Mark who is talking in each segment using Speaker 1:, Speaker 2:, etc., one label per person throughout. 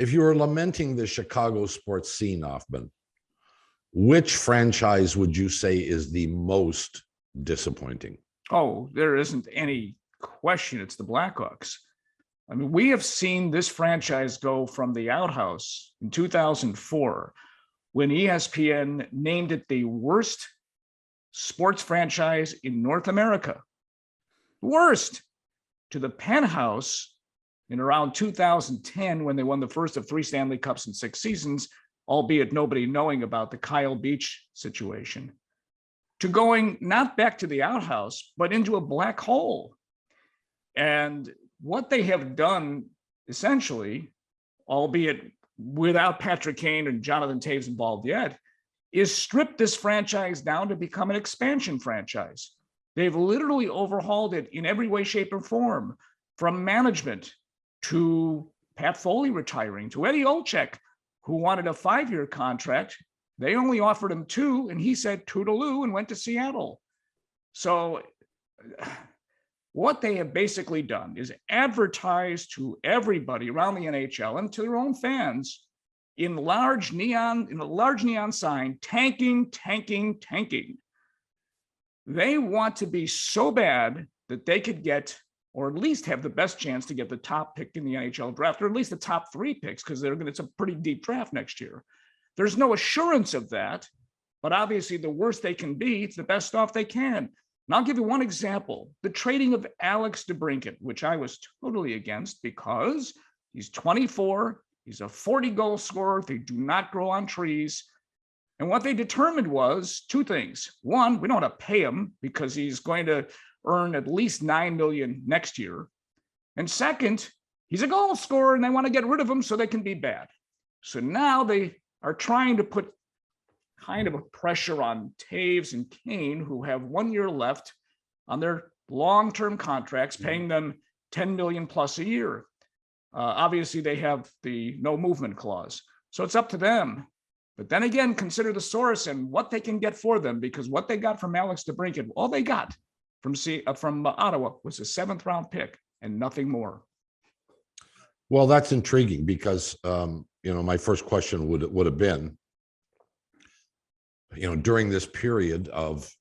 Speaker 1: if you were lamenting the Chicago sports scene, Offman, which franchise would you say is the most disappointing?
Speaker 2: Oh, there isn't any question. It's the Blackhawks. I mean, we have seen this franchise go from the outhouse in 2004 when ESPN named it the worst sports franchise in North America. Worst, to the penthouse in around 2010 when they won the first of 3 Stanley Cups in 6 seasons, albeit nobody knowing about the Kyle Beach situation, to going not back to the outhouse, but into a black hole. And what they have done, essentially, albeit without Patrick Kane and Jonathan Toews involved yet, is strip this franchise down to become an expansion franchise. They've literally overhauled it in every way, shape, or form, from management to Pat Foley retiring, to Eddie Olczyk, who wanted a 5-year contract. They only offered him 2, and he said toodaloo and went to Seattle. So what they have basically done is advertise to everybody around the NHL and to their own fans in a large neon sign, tanking, tanking, tanking. They want to be so bad that they could get, or at least have the best chance to get the top pick in the NHL draft, or at least the top 3 picks, because it's a pretty deep draft next year. There's no assurance of that, but obviously the worst they can be, it's the best off they can. And I'll give you one example: the trading of Alex DeBrincat, which I was totally against because he's 24, he's a 40-goal scorer. They do not grow on trees. And what they determined was 2 things. One, we don't want to pay him because he's going to earn at least $9 million next year. And second, he's a goal scorer and they want to get rid of him so they can be bad. So now they are trying to put kind of a pressure on Toews and Kane, who have 1 year left on their long-term contracts, paying them $10 million plus a year. Obviously, they have the no movement clause. So it's up to them. But then again, consider the source and what they can get for them, because what they got from Alex DeBrincat, all they got from Ottawa was a 7th round pick and nothing more.
Speaker 1: Well, that's intriguing because, my first question would have been, during this period of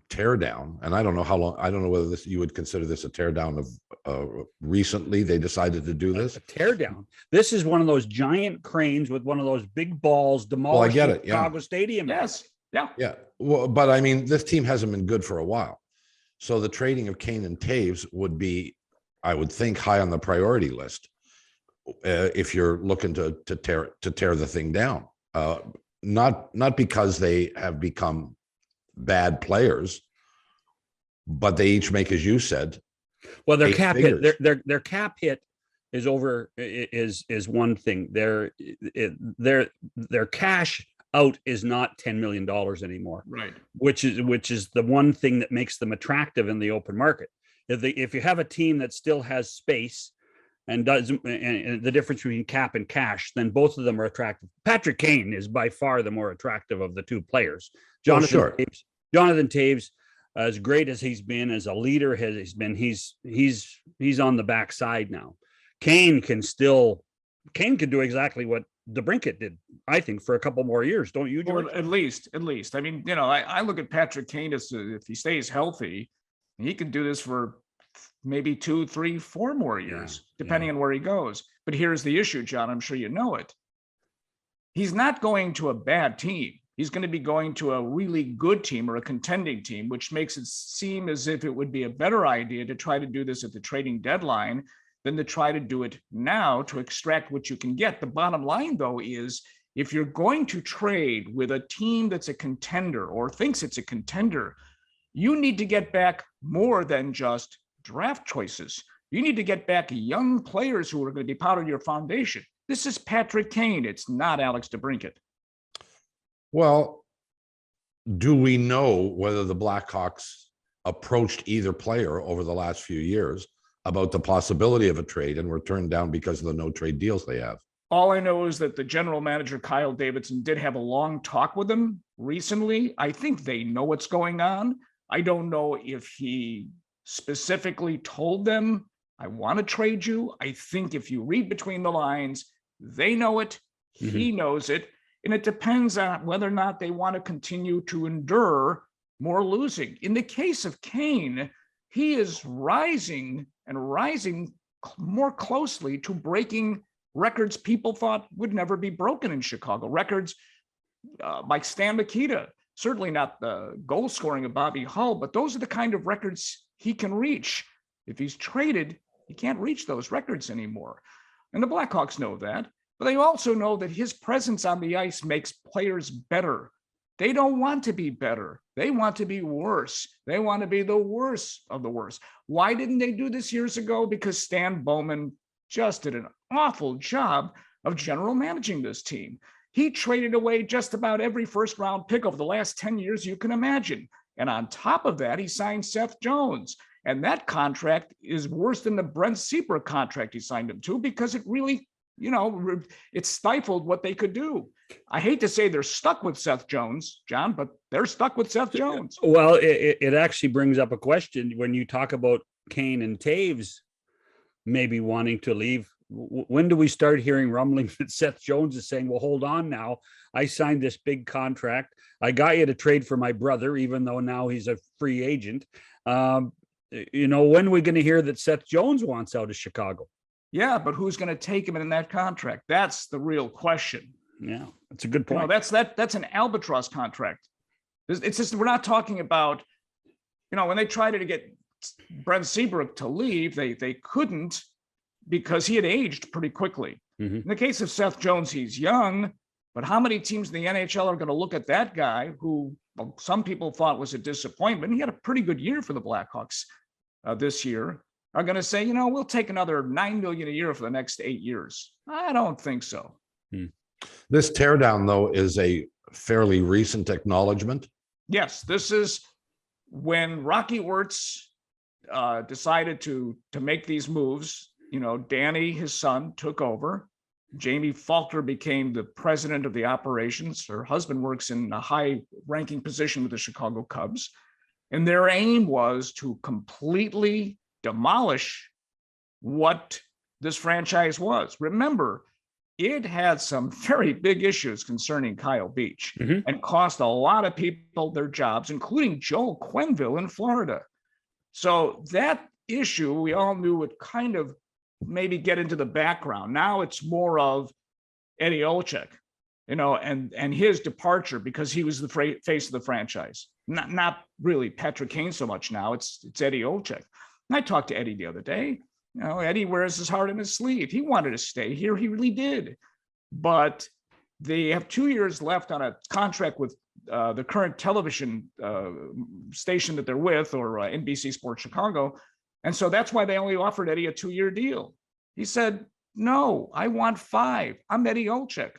Speaker 1: teardown, and I don't know how long, I don't know whether you would consider this a teardown of recently they decided to do this.
Speaker 3: A teardown. This is one of those giant cranes with one of those big balls demolishing Chicago Stadium.
Speaker 2: Yes. Yeah.
Speaker 1: Yeah. Well, but I mean, this team hasn't been good for a while. So the trading of Kane and Toews would be, I would think, high on the priority list if you're looking to tear the thing down. Not because they have become bad players, but they each make, as you said,
Speaker 3: well, their cap hit, their cap hit is over, is one thing. Their cash out is not $10 million anymore,
Speaker 2: right? Which
Speaker 3: is the one thing that makes them attractive in the open market. If you have a team that still has space and the difference between cap and cash, then both of them are attractive. Patrick Kane is by far the more attractive of the 2 players. Jonathan Toews, as great as he's been as a leader, he's on the backside now. Kane can do exactly what DeBrincat did, I think, for a couple more years. Don't you, George?
Speaker 2: Or at least. I mean, I look at Patrick Kane as if he stays healthy, he can do this for maybe 2, 3, 4 more years, depending on where he goes. But here's the issue, John. I'm sure you know it. He's not going to a bad team. He's going to be going to a really good team or a contending team, which makes it seem as if it would be a better idea to try to do this at the trading deadline than to try to do it now to extract what you can get. The bottom line, though, is if you're going to trade with a team that's a contender or thinks it's a contender, you need to get back more than just draft choices. You need to get back young players who are going to be part of your foundation. This is Patrick Kane. It's not Alex DeBrincat.
Speaker 1: Well, do we know whether the Blackhawks approached either player over the last few years about the possibility of a trade and were turned down because of the no trade deals they have?
Speaker 2: All I know is that the general manager, Kyle Davidson, did have a long talk with them recently. I think they know what's going on. I don't know if he specifically told them, I want to trade you. I think if you read between the lines, They know it. He knows it. And it depends on whether or not they want to continue to endure more losing. In the case of Kane, he is rising and rising more closely to breaking records people thought would never be broken in Chicago. Records like Stan Mikita, certainly not the goal scoring of Bobby Hull, but those are the kind of records he can reach. If he's traded, he can't reach those records anymore. And the Blackhawks know that, but they also know that his presence on the ice makes players better. They don't want to be better. They want to be worse. They want to be the worst of the worst. Why didn't they do this years ago? Because Stan Bowman just did an awful job of general managing this team. He traded away just about every first round pick over the last 10 years you can imagine. And on top of that, he signed Seth Jones. And that contract is worse than the Brent Seabrook contract he signed him to, because it really, it stifled what they could do. I hate to say they're stuck with Seth Jones, John, but they're stuck with Seth Jones.
Speaker 3: Well, it actually brings up a question when you talk about Kane and Taves maybe wanting to leave. When do we start hearing rumblings that Seth Jones is saying, well, hold on now, I signed this big contract. I got you to trade for my brother, even though now he's a free agent. When are we going to hear that Seth Jones wants out of Chicago?
Speaker 2: Yeah, but who's going to take him in that contract? That's the real question.
Speaker 3: Yeah, that's a good point.
Speaker 2: That's an albatross contract. It's just, we're not talking about, when they tried to get Brent Seabrook to leave, they couldn't, because he had aged pretty quickly. In the case of Seth Jones, he's young, but how many teams in the NHL are going to look at that guy who some people thought was a disappointment? He had a pretty good year for the Blackhawks this year. Are going to say, we'll take another $9 million a year for the next 8 years. I don't think so.
Speaker 1: This teardown, though, is a fairly recent acknowledgement.
Speaker 2: Yes, this is when Rocky Wirtz decided to make these moves. Danny, his son, took over. Jamie Faulkner became the president of the operations. Her husband works in a high-ranking position with the Chicago Cubs. And their aim was to completely demolish what this franchise was. Remember, it had some very big issues concerning Kyle Beach and cost a lot of people their jobs, including Joel Quenneville in Florida. So that issue, we all knew, would kind of maybe get into the background. Now it's more of Eddie Olczyk, and his departure, because he was the face of the franchise. Not really Patrick Kane so much now. It's Eddie Olczyk. And I talked to Eddie the other day. Eddie wears his heart on his sleeve. He wanted to stay here. He really did. But they have 2 years left on a contract with the current television station that they're with, or NBC Sports Chicago. And so that's why they only offered Eddie a 2-year deal. He said, no, I want 5. I'm Eddie Olczyk.